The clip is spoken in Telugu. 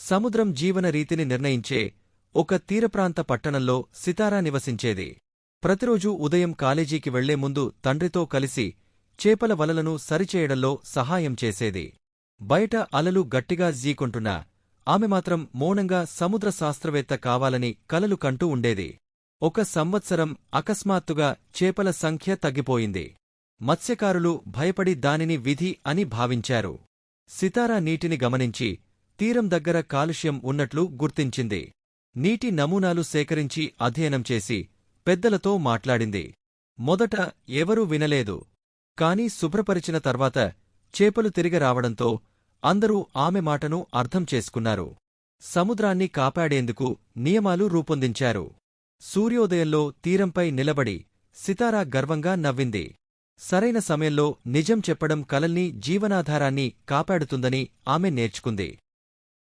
సముద్రం జీవన రీతిని నిర్ణయించే ఒక తీరప్రాంత పట్టణంలో సితారా నివసించేది. ప్రతిరోజూ ఉదయం కాలేజీకి వెళ్లే ముందు తండ్రితో కలిసి చేపల వలలను సరిచేయడంలో సహాయం చేసేది. బయట అలలు గట్టిగా జీకొంటున్నా ఆమె మాత్రం మౌనంగా సముద్ర శాస్త్రవేత్త కావాలని కలలు కంటూ ఉండేది. ఒక సంవత్సరం అకస్మాత్తుగా చేపల సంఖ్య తగ్గిపోయింది. మత్స్యకారులు భయపడి దానిని విధి అని భావించారు. సితారా నీటిని గమనించి తీరం దగ్గర కాలుష్యం ఉన్నట్లు గుర్తించింది. నీటి నమూనాలు సేకరించి అధ్యయనం చేసి పెద్దలతో మాట్లాడింది. మొదట ఎవరూ వినలేదు. కాని శుభ్రపరిచిన తర్వాత చేపలు తిరిగి రావడంతో అందరూ ఆమె మాటను అర్థం చేసుకున్నారు. సముద్రాన్ని కాపాడేందుకు నియమాలు రూపొందించారు. సూర్యోదయంలో తీరంపై నిలబడి సితారా గర్వంగా నవ్వింది. సరైన సమయంలో నిజం చెప్పడం కలల్ని జీవనాధారాన్ని కాపాడుతుందని ఆమె నేర్చుకుంది.